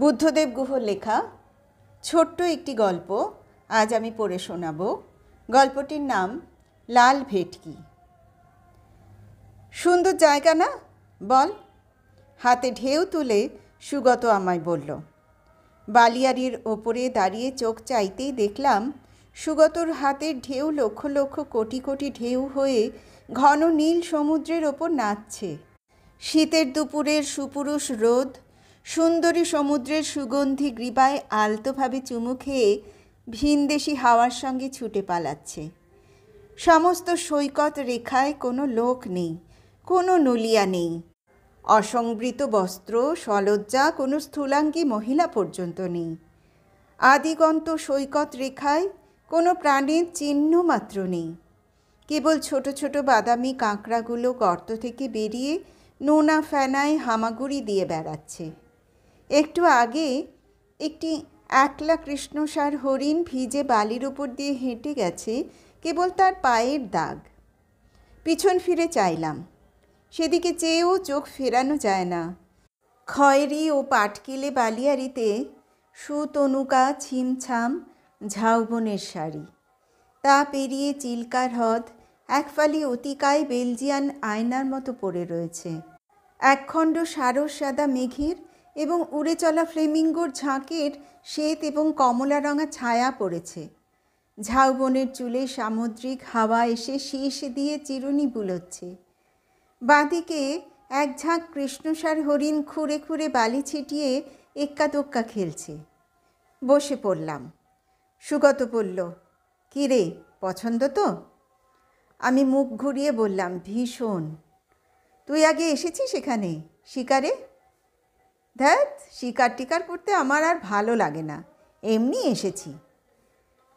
বুদ্ধদেব গুহর লেখা ছোট্ট একটি গল্প আজ আমি পড়ে শোনাব। গল্পটির নাম লাল ভেটকি। সুন্দর জায়গা না বল? হাতে ঢেউ তুলে সুগত আমায় বলল। বালিয়াড়ির ওপরে দাঁড়িয়ে চোখ চাইতেই দেখলাম সুগতর হাতের ঢেউ লক্ষ লক্ষ কোটি কোটি ঢেউ হয়ে ঘন নীল সমুদ্রের ওপর নাচছে। শীতের দুপুরের সুপুরুষ রোদ সুন্দরী সমুদ্রের সুগন্ধি গ্রীবায় আলতোভাবে চুমু খেয়ে ভিনদেশি হাওয়ার সঙ্গে ছুটে পালাচ্ছে। সমস্ত সৈকত রেখায় কোনো লোক নেই, কোনো নলিয়া নেই। অসংবৃত বস্ত্র সলজ্জা কোনো স্থূলাঙ্গী মহিলা পর্যন্ত নেই। আদিগন্ত সৈকত রেখায় কোনো প্রাণীর চিহ্ন মাত্র নেই। কেবল ছোট ছোট বাদামি কাঁকড়াগুলো গর্ত থেকে বেরিয়ে নোনা ফেনায় হামাগুড়ি দিয়ে বেড়াচ্ছে। একটু আগে একটি একলা কৃষ্ণসার হরিণ ভিজে বালির উপর দিয়ে হেঁটে গেছে, কেবল তার পায়ের দাগ। পিছন ফিরে চাইলাম, সেদিকে চেয়েও চোখ ফেরানো যায় না। খয়েরি ও পাটকেলে বালিয়াড়িতে সুতনুকা ছিমছাম ঝাউবনের শাড়ি, তা পেরিয়ে চিল্কার হ্রদ একফালি অতিকায় বেলজিয়ান আয়নার মতো পড়ে রয়েছে। একখণ্ড সারস সাদা মেঘের এবং উড়ে চলা ফ্লেমিঙ্গোর ঝাঁকের শ্বেত এবং কমলা রঙা ছায়া পড়েছে। ঝাউবনের চুলে সামুদ্রিক হাওয়া এসে শীষ দিয়ে চিরুনি বুলোচ্ছে। বাঁদিকে এক ঝাঁক কৃষ্ণসার হরিণ খুঁড়ে খুঁড়ে বালি ছিটিয়ে এক্কা দোক্কা খেলছে। বসে পড়লাম। সুগত বলল, কী রে, পছন্দ তো? আমি মুখ ঘুরিয়ে বললাম, ভীষণ। তুই আগে এসেছিস এখানে শিকারে? ধ্যাত, শিকার টিকার করতে আমার আর ভালো লাগে না, এমনি এসেছি।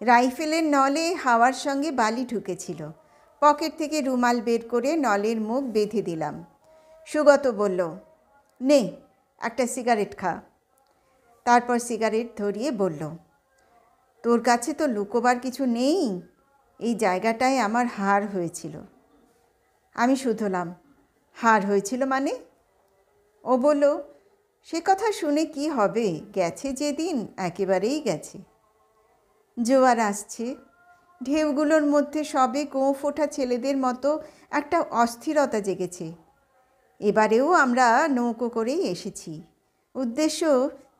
রাইফেলের নলে হাওয়ার সঙ্গে বালি ঢুকেছিল। পকেট থেকে রুমাল বের করে নলের মুখ বেঁধে দিলাম। সুগত বলল, নে একটা সিগারেট খা। তারপর সিগারেট ধরিয়ে বলল, তোর কাছে তো লুকোবার কিছু নেই, এই জায়গাটায় আমার হার হয়েছিল। আমি শুধলাম, হার হয়েছিল মানে? ও বলল, সে কথা শুনে কি হবে, গেছে যেদিন একেবারেই গেছে। জোয়ার আসছে, ঢেউগুলোর মধ্যে সবে গোঁফ ওঠা ছেলেদের মতো একটা অস্থিরতা জেগেছে। এবারেও আমরা নৌকো করেই এসেছি। উদ্দেশ্য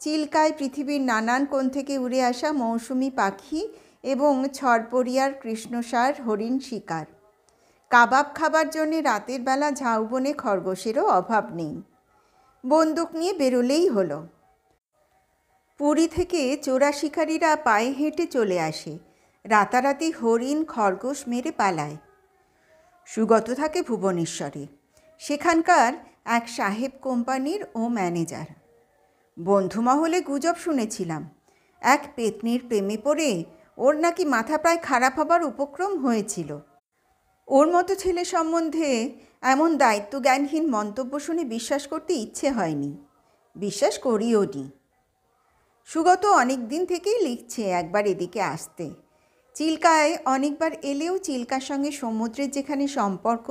চিল্কায় পৃথিবীর নানান কোণ থেকে উড়ে আসা মৌসুমি পাখি এবং ছড়পড়িয়ার কৃষ্ণসার হরিণ শিকার। কাবাব খাবার জন্যে রাতের বেলা ঝাউবনে খরগোশেরও অভাব নেই। বন্দুক নিয়ে বেরোলেই হলো। পুরী থেকে চোরা শিকারীরা পায়ে হেঁটে চলে আসে, রাতারাতি হরিণ খরগোশ মেরে পালায়। সুগত থাকে ভুবনেশ্বরে, সেখানকার এক সাহেব কোম্পানির ও ম্যানেজার। বন্ধুমহলে গুজব শুনেছিলাম, এক পেতনির প্রেমে পড়ে ওর নাকি মাথা প্রায় খারাপ হবার উপক্রম হয়েছিল। ওর মতো ছেলে সম্বন্ধে এমন দায়িত্বজ্ঞানহীন মন্তব্য শুনে বিশ্বাস করতে ইচ্ছে হয়নি, বিশ্বাস করিও নি। সুগত অনেক দিন থেকেই লিখছে একবার এদিকে আসতে। চিল্কায় অনেকবার এলেও চিল্কার সঙ্গে সমুদ্রের যেখানে সম্পর্ক,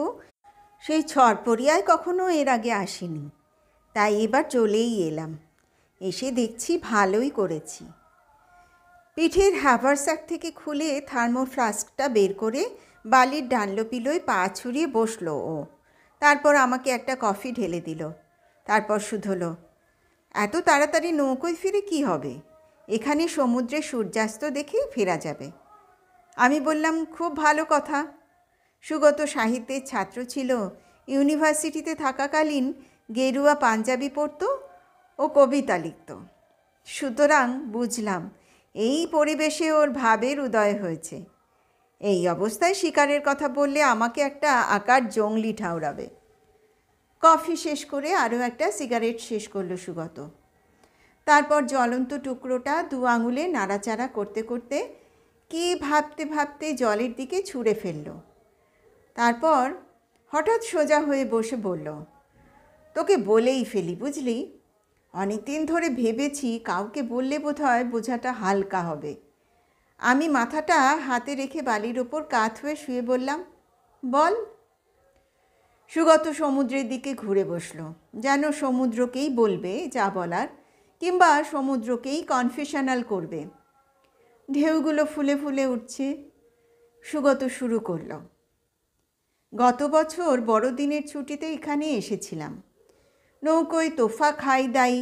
সেই ছড়পড়িয়ায় কখনো এর আগে আসেনি। তাই এবার চলেই এলাম। এসে দেখছি ভালোই করেছি। পিঠের হ্যাভারস্যাক থেকে খুলে থার্মোফ্লাস্কটা বের করে বালির ডানলোপিলোয় পা ছুড়িয়ে বসলো ও। তারপর আমাকে একটা কফি ঢেলে দিল। তারপর শুধলো, এত তাড়াতাড়ি নৌকোয় ফিরে কি হবে? এখানে সমুদ্রে সূর্যাস্ত দেখেই ফেরা যাবে। আমি বললাম, খুব ভালো কথা। সুগত সাহিত্যের ছাত্র ছিল, ইউনিভার্সিটিতে থাকাকালীন গেরুয়া পাঞ্জাবি পড়ত ও কবিতা লিখত। সুতরাং বুঝলাম এই পরিবেশে ওর ভাবের উদয় হয়েছে। এই অবস্থায় শিকারের কথা বললে আমাকে একটা আকার জংলি ঠাউরাবে। কফি শেষ করে আরও একটা সিগারেট শেষ করলো সুগত। তারপর জ্বলন্ত টুকরোটা দু আঙুলে নাড়াচাড়া করতে করতে কী ভাবতে ভাবতে জলের দিকে ছুঁড়ে ফেলল। তারপর হঠাৎ সোজা হয়ে বসে বলল, তোকে বলেই ফেলি বুঝলি, অনেক দিন ধরে ভেবেছি কাউকে বললে বোধহয় বোঝাটা হালকা হবে। আমি মাথাটা হাতে রেখে বালির ওপর কাত হয়ে শুয়ে বললাম, বল। সুগত সমুদ্রের দিকে ঘুরে বসল, যেন সমুদ্রকেই বলবে যা বলার, কিংবা সমুদ্রকেই কনফেশনাল করবে। ঢেউগুলো ফুলে ফুলে উঠছে। সুগত শুরু করলো, গত বছর বড়দিনের ছুটিতে এখানে এসেছিলাম। নৌকোয় তোফা খাই দাই,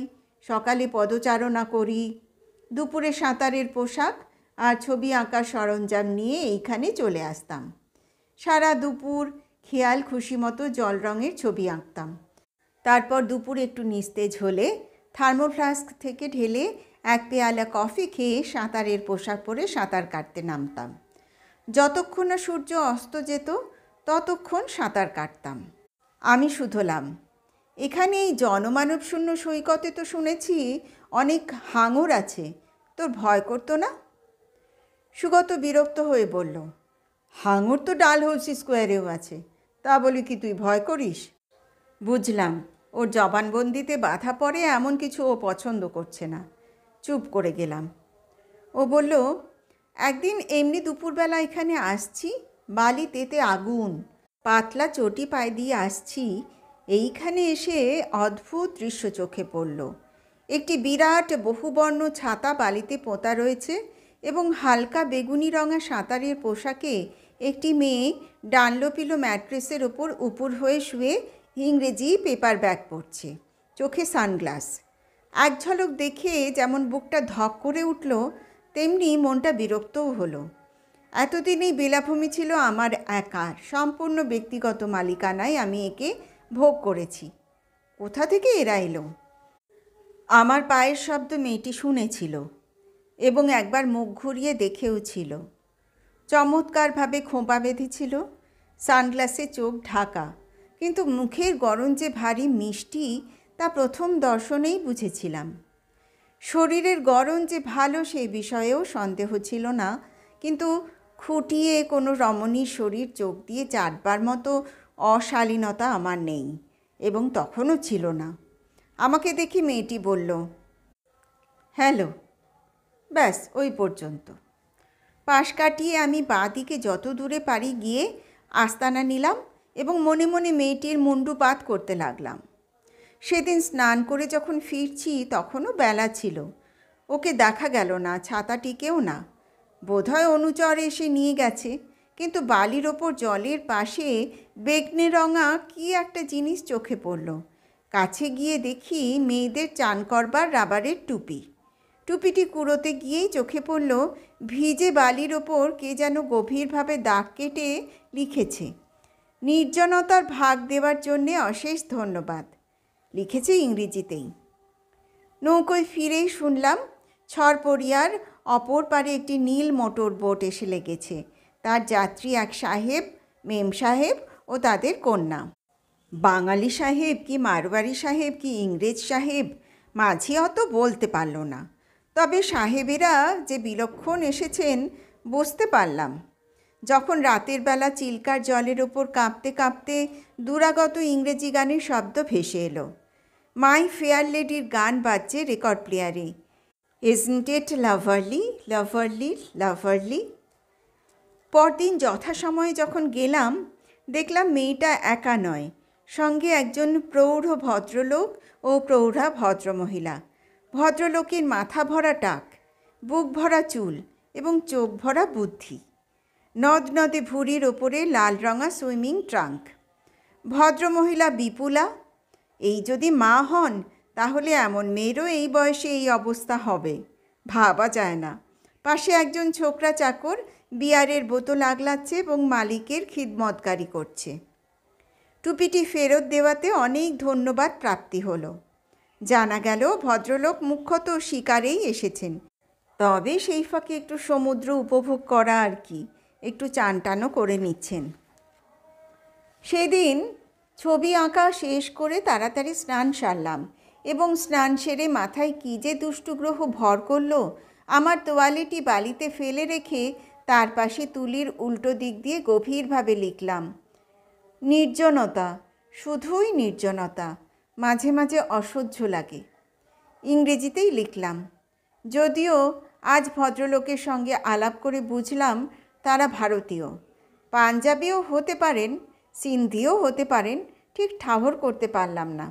সকালে পদচারণা করি, দুপুরে সাঁতারের পোশাক আর ছবি আঁকার সরঞ্জাম নিয়ে এইখানে চলে আসতাম। সারা দুপুর খেয়াল খুশি মতো জল রঙের ছবি আঁকতাম। তারপর দুপুর একটু নিস্তেজ হলে থার্মোফ্লাস্ক থেকে ঢেলে এক পেয়ালা কফি খেয়ে সাঁতারের পোশাক পরে সাঁতার কাটতে নামতাম। যতক্ষণ না সূর্য অস্ত যেত ততক্ষণ সাঁতার কাটতাম। আমি শুধলাম, এখানে এই জনমানবশূন্য সৈকতে তো শুনেছি অনেক হাঙর আছে, তোর ভয় করতো না? সুগত বিরক্ত হয়ে বলল, হাঙর তো ডালহৌসি স্কোয়ারেও আছে, তা বলি কি তুই ভয় করিস? বুঝলাম ওর জবানবন্দিতে বাধা পড়ে এমন কিছু ও পছন্দ করছে না। চুপ করে গেলাম। ও বলল, একদিন এমনি দুপুরবেলা এখানে আসছি, বালি তেতে আগুন, পাতলা চটি পায়ে দিয়ে আসছি, এইখানে এসে অদ্ভুত দৃশ্য চোখে পড়ল। একটি বিরাট বহুবর্ণ ছাতা বালিতে পোঁতা রয়েছে এবং হালকা বেগুনি রঙা সাঁতারের পোশাকে একটি মেয়ে ডানলোপিলো ম্যাট্রেসের ওপর উপুর হয়ে শুয়ে ইংরেজি পেপার ব্যাগ পড়ছে, চোখে সানগ্লাস। এক ঝলক দেখে যেমন বুকটা ধক করে উঠল, তেমনি মনটা বিরক্তও হলো। এতদিন এই বেলাভূমি ছিল আমার একার, সম্পূর্ণ ব্যক্তিগত মালিকানায় আমি একে ভোগ করেছি। কোথা থেকে এরা এলো? আমার পায়ের শব্দ মেয়েটি শুনেছিল এবং একবার মুখ ঘুরিয়ে দেখেও ছিল। চমৎকারভাবে খোঁপা বেঁধেছিল, সানগ্লাসে চোখ ঢাকা, কিন্তু মুখের গরম যে ভারী মিষ্টি তা প্রথম দর্শনেই বুঝেছিলাম। শরীরের গরম যে ভালো সে বিষয়েও সন্দেহ ছিল না, কিন্তু খুঁটিয়ে কোনো রমণীর শরীর চোখ দিয়ে চাটবার মতো অশালীনতা আমার নেই এবং তখনও ছিল না। আমাকে দেখি মেয়েটি বলল, হ্যালো। ব্যাস ওই পর্যন্ত। পাশ কাটিয়ে আমি বাঁ দিকে যত দূরে পারি গিয়ে আস্তানা নিলাম এবং মনে মনে মেয়েটির মুণ্ডুপাত করতে লাগলাম। সেদিন স্নান করে যখন ফিরছি তখনও বেলা ছিল। ওকে দেখা গেল না, ছাতাটিকেও না। বোধহয় অনুচর এসে নিয়ে গেছে, কিন্তু বালির ওপর জলের পাশে বেগনে রঙা কী একটা জিনিস চোখে পড়ল। কাছে গিয়ে দেখি মেয়েদের চান করবার রাবারের টুপি। টুপিটি কুড়োতে গিয়েই চোখে পড়ল ভিজে বালির ওপর কে যেন গভীরভাবে দাগ কেটে লিখেছে, নির্জনতার ভাগ দেওয়ার জন্যে অশেষ ধন্যবাদ। লিখেছে ইংরেজিতেই। নৌকোয় ফিরেই শুনলাম ছড়পড়িয়ার অপর পারে একটি নীল মোটর বোট এসে লেগেছে। তার যাত্রী এক সাহেব, মেম সাহেব ও তাদের কন্যা। বাঙালি সাহেব কি মারওয়ারি সাহেব কি ইংরেজ সাহেব মাঝি অত বলতে পারল না, তবে সাহেবেরা যে বিলক্ষণ এসেছেন বুঝতে পারলাম যখন রাতের বেলা চিল্কার জলের ওপর কাঁপতে কাঁপতে দূরাগত ইংরেজি গানের শব্দ ভেসে এলো। মাই ফেয়ার লেডির গান বাজছে রেকর্ড প্লেয়ারে, ইজন্ট ইট লাভারলি লাভারলি লাভারলি। পরদিন যথাসময়ে যখন গেলাম দেখলাম মেয়েটা একা নয়, সঙ্গে একজন প্রৌঢ় ভদ্রলোক ও প্রৌঢ়া ভদ্রমহিলা। ভদ্রলোকের মাথা ভরা টাক, বুক ভরা চুল এবং চোখ ভরা বুদ্ধি। নদ নদে ভুঁড়ির ওপরে লাল রঙা সুইমিং ট্রাঙ্ক। ভদ্রমহিলা বিপুলা। এই যদি মা হন তাহলে এমন মেয়েরও এই বয়সে এই অবস্থা হবে, ভাবা যায় না। পাশে একজন ছোকরা চাকর বিয়ারের বোতল আগলাচ্ছে এবং মালিকের খিদমতকারি করছে। টুপিটি ফেরত দেওয়াতে অনেক ধন্যবাদ প্রাপ্তি হলো। জানা গেল ভদ্রলোক মুখ্যত শিকারেই এসেছেন, তবে সেই ফাঁকে একটু সমুদ্র উপভোগ করা আর কি, একটু চান টানও করে নিচ্ছেন। সেদিন ছবি আঁকা শেষ করে তাড়াতাড়ি স্নান সারলাম এবং স্নান সেরে মাথায় কী যে দুষ্টুগ্রহ ভর করল, আমার তোয়ালেটি বালিতে ফেলে রেখে তার পাশে তুলির উল্টো দিক দিয়ে গভীরভাবে লিখলাম, নির্জনতা, শুধুই নির্জনতা, মাঝে মাঝে অসহ্য লাগে। ইংরেজিতেই লিখলাম, যদিও আজ ভদ্রলোকের সঙ্গে আলাপ করে বুঝলাম তারা ভারতীয়, পাঞ্জাবিও হতে পারেন, সিন্ধিও হতে পারেন, ঠিক ঠাহর করতে পারলাম না।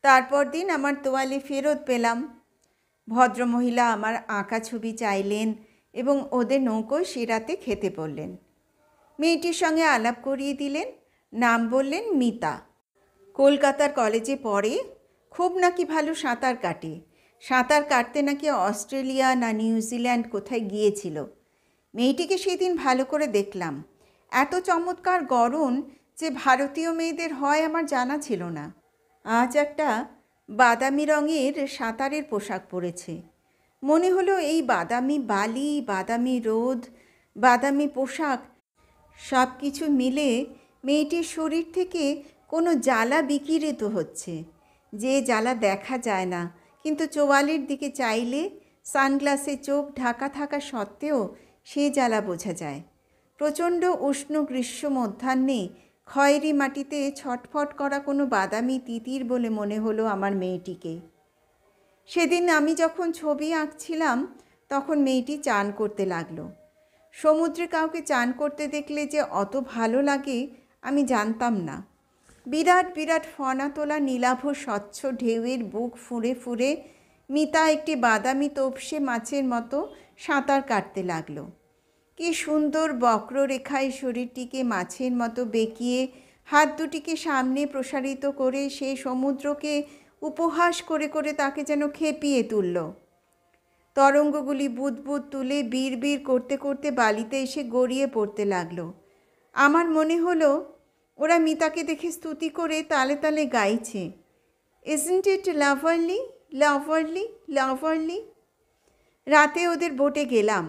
তারপর দিন আমার তোয়ালে ফেরত পেলাম। ভদ্রমহিলা আমার আঁকা ছবি চাইলেন এবং ওদের নৌকোয় সে রাতে খেতে বললেন। মেয়েটির সঙ্গে আলাপ করিয়ে দিলেন। নাম বললেন মিতা। কলকাতার কলেজে পড়ে। খুব নাকি ভালো সাঁতার কাটে। সাঁতার কাটতে নাকি অস্ট্রেলিয়া না নিউজিল্যান্ড কোথায় গিয়েছিল। মেয়েটিকে সেদিন ভালো করে দেখলাম। এত চমৎকার গড়ন যে ভারতীয় মেয়েদের হয় আমার জানা ছিল না। আজ একটা বাদামি রঙের সাঁতারের পোশাক পরেছে। মনে হলো এই বাদামি বালি, বাদামি রোদ, বাদামি পোশাক সব কিছু মিলে মেয়েটির শরীর থেকে কোনো জ্বালা বিকিরিত হচ্ছে, যে জ্বালা দেখা যায় না, কিন্তু চোয়ালের দিকে চাইলে সানগ্লাসে চোখ ঢাকা থাকা সত্ত্বেও সে জ্বালা বোঝা যায়। প্রচণ্ড উষ্ণ গ্রীষ্ম মধ্যাহ্নে খয়েরি মাটিতে ছটফট করা কোনো বাদামি তিতির বলে মনে হলো আমার মেয়েটিকে। সেদিন আমি যখন ছবি আঁকছিলাম তখন মেয়েটি চান করতে লাগলো। সমুদ্রে কাউকে চান করতে দেখলে যে অত ভালো লাগে আমি জানতাম না। বিরাট বিরাট ফনা তোলা নীলাভ স্বচ্ছ ঢেউয়ের বুক ফুঁড়ে ফুঁড়ে মিতা একটি বাদামি তোপসে মাছের মতো সাঁতার কাটতে লাগলো। কি সুন্দর বক্ররেখায় শরীরটিকে মাছের মতো বেঁকিয়ে হাত দুটিকে সামনে প্রসারিত করে সে সমুদ্রকে উপহাস করে করে তাকে যেন খেপিয়ে তুলল। তরঙ্গগুলি বুদবুদ তুলে বিড় করতে করতে বালিতে এসে গড়িয়ে পড়তে লাগলো। আমার মনে হলো ওরা মিতাকে দেখে স্তুতি করে তালে তালে গাইছে, ইজন্ট ইট লাভারলি, লাভারলি, লাভারলি। রাতে ওদের বোটে গেলাম।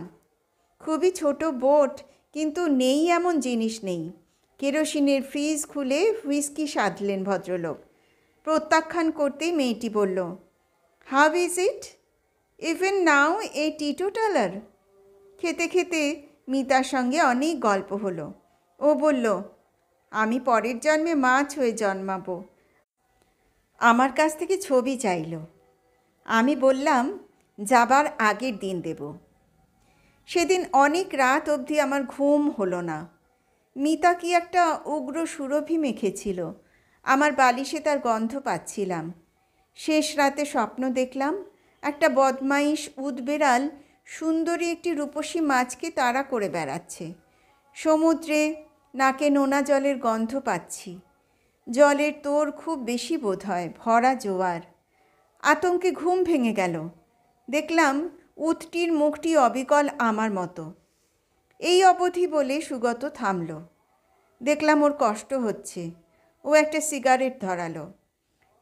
খুবই ছোট বোট, কিন্তু নেই এমন জিনিস নেই। কেরোসিনের ফ্রিজ খুলে হুইস্কি সাধলেন ভদ্রলোক। প্রত্যাখ্যান করতেই মেয়েটি বলল, how is it? Even now a teetotaller? খেতে খেতে মিতার সঙ্গে অনেক গল্প হলো। ও বলল, আমি পরের জন্মে মাছ হয়ে জন্মাবো। আমার কাছ থেকে ছবি চাইল। আমি বললাম যাবার আগের দিন দেব। সেদিন অনেক রাত অবধি আমার ঘুম হলো না। মিতা কি একটা উগ্র সুরভি মেখেছিল। আমার বালিশে তার গন্ধ পাচ্ছিলাম। শেষ রাতে স্বপ্ন দেখলাম একটা বদমাইশ উদবেড়াল সুন্দরী একটি রূপসী মাছকে তাড়া করে বেড়াচ্ছে। সমুদ্রে নাকে নোনা জলের গন্ধ পাচ্ছি। জলের তোর খুব বেশি বোধ হয়, ভরা জোয়ার। আতঙ্কে ঘুম ভেঙে গেল। দেখলাম উটটির মুখটি অবিকল আমার মতো। এই অবধি বলে সুগত থামল। দেখলাম ওর কষ্ট হচ্ছে। ও একটা সিগারেট ধরালো।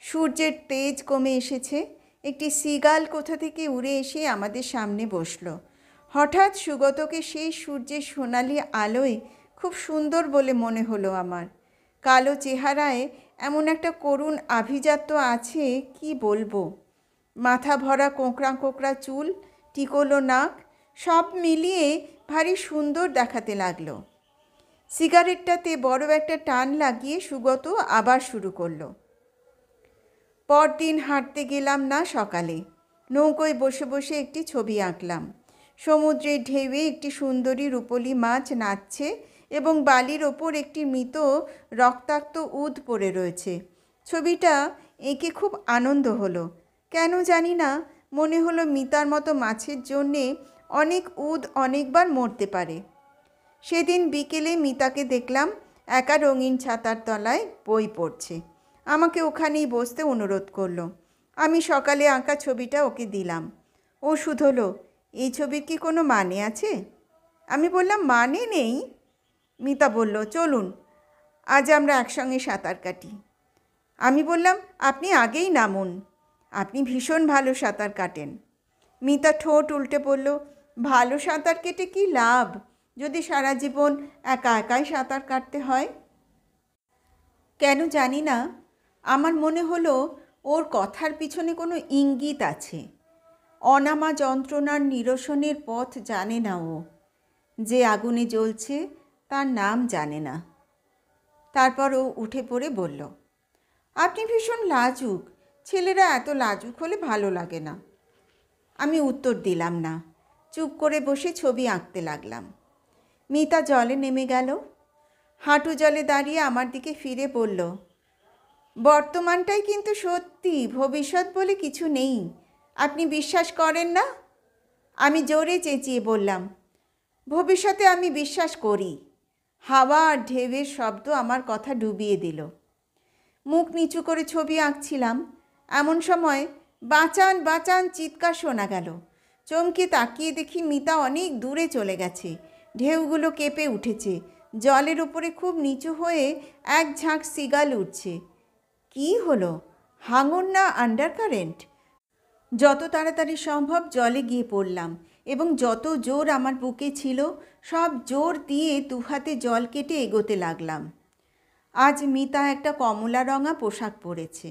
সূর্যের তেজ কমে এসেছে। একটি সিগাল কোথা থেকে উড়ে এসে আমাদের সামনে বসল। হঠাৎ সুগতকে সেই সূর্যের সোনালি আলোয় খুব সুন্দর বলে মনে হলো আমার। কালো চেহারায় এমন একটা করুণ আভিজাত্য আছে কি বলবো। মাথা ভরা কোঁকড়া কোঁকড়া চুল, টিকোলো নাক, সব মিলিয়ে ভারী সুন্দর দেখাতে লাগলো। সিগারেটটাতে বড় একটা টান লাগিয়ে সুগত আবার শুরু করলো। পরদিন হাঁটতে গেলাম না সকালে। নৌকোয় বসে বসে একটি ছবি আঁকলাম। সমুদ্রের ঢেউয়ে একটি সুন্দরী রূপলি মাছ নাচছে এবং বালির ওপর একটি মৃত রক্তাক্ত উদ পড়ে রয়েছে। ছবিটা এঁকে খুব আনন্দ হলো। কেন জানি না, মনে হলো মিতার মতো মাছের জন্যে অনেক উদ অনেকবার মরতে পারে। সেদিন বিকেলে মিতাকে দেখলাম একা রঙিন ছাতার তলায় বই পড়ছে। আমাকে ওখানেই বসতে অনুরোধ করলো। আমি সকালে আঁকা ছবিটা ওকে দিলাম। ও শুধোলো, এই ছবির কি কোনো মানে আছে? আমি বললাম, মানে নেই। মিতা বলল, চলুন আজ আমরা একসঙ্গে সাঁতার কাটি। আমি বললাম, আপনি আগেই নামুন, আপনি ভীষণ ভালো সাঁতার কাটেন। মিতা ঠোঁট উল্টে বলল, ভালো সাঁতার কেটে কি লাভ যদি সারা জীবন একা একাই সাঁতার কাটতে হয়? কেন জানি না, আমার মনে হলো ওর কথার পিছনে কোনো ইঙ্গিত আছে। অনামা যন্ত্রণার নিরসনের পথ জানে না ও। যে আগুনে জ্বলছে তার নাম জানে না। তারপর ও উঠে পড়ে বলল, আপনি ভীষণ লাজুক। ছেলেরা এত লাজুক হলে ভালো লাগে না। আমি উত্তর দিলাম না। চুপ করে বসে ছবি আঁকতে লাগলাম। মিতা জলে নেমে গেল। হাঁটু জলে দাঁড়িয়ে আমার দিকে ফিরে বলল, বর্তমানটাই কিন্তু সত্যি, ভবিষ্যৎ বলে কিছু নেই। আপনি বিশ্বাস করেন না? আমি জোরে চেঁচিয়ে বললাম। ভবিষ্যতে আমি বিশ্বাস করি। হাওয়া আর ঢেউয়ের শব্দ আমার কথা ডুবিয়ে দিল। মুখ নিচু করে ছবি আঁকছিলাম, এমন সময় বাঁচান বাঁচান চিৎকার শোনা গেল। চমকে তাকিয়ে দেখি মিতা অনেক দূরে চলে গেছে। ঢেউগুলো কেঁপে উঠেছে, জলের উপরে খুব নিচু হয়ে এক ঝাঁক সিগাল উঠছে। কি হলো? হাঙর না আন্ডার কারেন্ট? যত তাড়াতাড়ি সম্ভব জলে গিয়ে পড়লাম এবং যত জোর আমার বুকে ছিল সব জোর দিয়ে দুহাতে জল কেটে এগোতে লাগলাম। আজ মিতা একটা কমলা রঙা পোশাক পরেছে।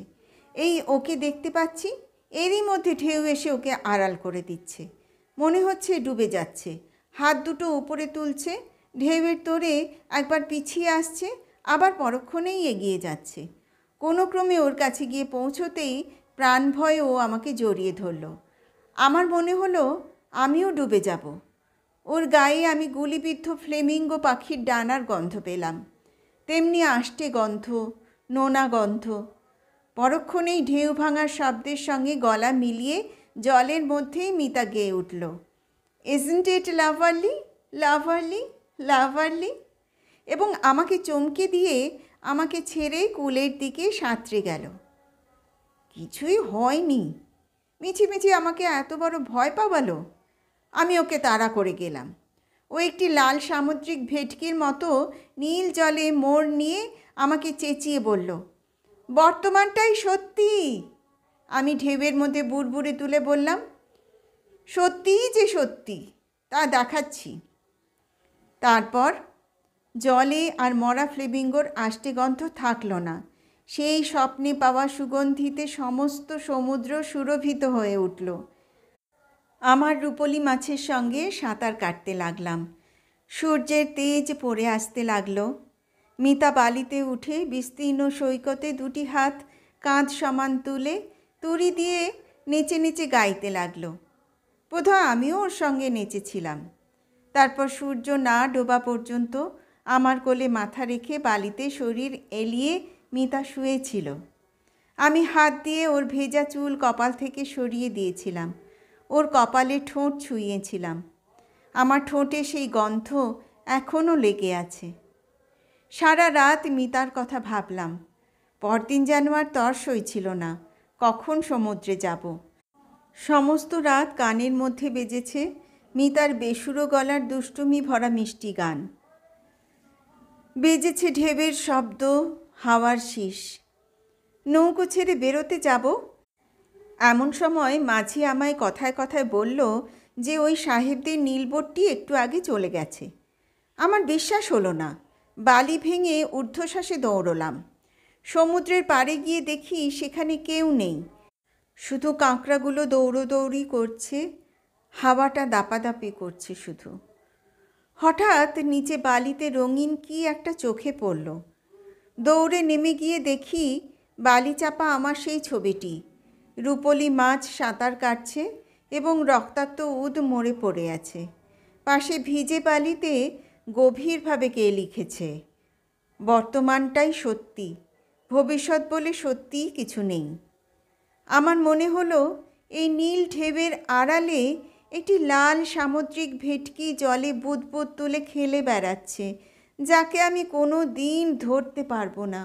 এই ওকে দেখতে পাচ্ছি, এরই মধ্যে ঢেউ এসে ওকে আড়াল করে দিচ্ছে। মনে হচ্ছে ডুবে যাচ্ছে। হাত দুটো উপরে তুলছে, ঢেউয়ের তোড়ে একবার পিছিয়ে আসছে, আবার পরক্ষণেই এগিয়ে যাচ্ছে। কোনো ক্রমে ওর কাছে গিয়ে পৌঁছতেই প্রাণ ভয়ে ও আমাকে জড়িয়ে ধরল। আমার মনে হলো আমিও ডুবে যাব। ওর গায়ে আমি গুলিবিদ্ধ ফ্লেমিঙ্গো পাখির ডানার গন্ধ পেলাম, তেমনি আষ্টে গন্ধ, নোনা গন্ধ। পরক্ষণেই ঢেউ ভাঙার শব্দের সঙ্গে গলা মিলিয়ে জলের মধ্যেই মিতা গেয়ে উঠল, ইজন্ট ইট লাভারলি, লাভারলি, লাভারলি, এবং আমাকে চমকে দিয়ে আমাকে ছেড়ে কুলের দিকে সাঁতরে গেল। কিছুই হয়নি, মিছিমিছি আমাকে এত বড় ভয় পাওয়ালো। আমি ওকে তাড়া করে গেলাম। ও একটি লাল সামুদ্রিক ভেটকির মতো নীল জলে মোড় নিয়ে আমাকে চেঁচিয়ে বলল, বর্তমানটাই সত্যি। আমি ঢেউয়ের মধ্যে বুড়বুড়ে তুলে বললাম, সত্যিই যে সত্যি, তা দেখাচ্ছি। তারপর জলে আর মরা ফ্লেমিঙ্গোর আষ্টে গন্ধ থাকলো না। সেই স্বপ্নে পাওয়া সুগন্ধিতে সমস্ত সমুদ্র সুরভিত হয়ে উঠল। আমার রূপলি মাছের সঙ্গে সাঁতার কাটতে লাগলাম। সূর্যের তেজ পড়ে আসতে লাগলো। মিতা বালিতে উঠে বিস্তীর্ণ সৈকতে দুটি হাত কাঁধ সমান তুলে তুড়ি দিয়ে নেচে নেচে গাইতে লাগলো। বোধহয় আমিও ওর সঙ্গে নেচেছিলাম। তারপর সূর্য না ডোবা পর্যন্ত আমার কোলে মাথা রেখে বালিতে শরীর এলিয়ে মিতা শুয়েছিল। আমি হাত দিয়ে ওর ভেজা চুল কপাল থেকে সরিয়ে দিয়েছিলাম। ওর কপালে ঠোঁট ছুঁয়েছিলাম। আমার ঠোঁটে সেই গন্ধ এখনও লেগে আছে। সারা রাত মিতার কথা ভাবলাম। পরদিন যেন আর তর সইছিল না, কখন সমুদ্রে যাব। সমস্ত রাত কানের মধ্যে বেজেছে মিতার বেসুরো গলার দুষ্টুমি ভরা মিষ্টি গান। বেজেছে ঢেউয়ের শব্দ, হাওয়ার শীষ। নৌকো ছেড়ে বেরোতে যাব। এমন সময় মাঝি আমায় কথায় কথায় বলল যে ওই সাহেবদের নীলবোটটি একটু আগে চলে গেছে। আমার বিশ্বাস হলো না। বালি ভেঙে ঊর্ধ্বশ্বাসে দৌড়লাম। সমুদ্রের পাড়ে গিয়ে দেখি সেখানে কেউ নেই, শুধু কাঁকড়াগুলো দৌড়োদৌড়ি করছে, হাওয়াটা দাপাদাপি করছে শুধু। হঠাৎ নিচে বালিতে রঙিন কি একটা চোখে পড়ল। দৌড়ে নেমে গিয়ে দেখি বালি চাপা আমার সেই ছবিটি। রূপলি মাছ সাঁতার কাটছে এবং রক্তাক্ত উদ মরে পড়ে আছে। পাশে ভিজে বালিতে গভীরভাবে কে লিখেছে, বর্তমানটাই সত্যি, ভবিষ্যৎ বলে সত্যিই কিছু নেই। আমার মনে হলো এই নীল ঢেউয়ের আড়ালে একটি লাল সামুদ্রিক ভেটকি জলে বুদবুদ তুলে খেলে বেড়াচ্ছে, যাকে আমি কোনো দিন ধরতে পারবো না।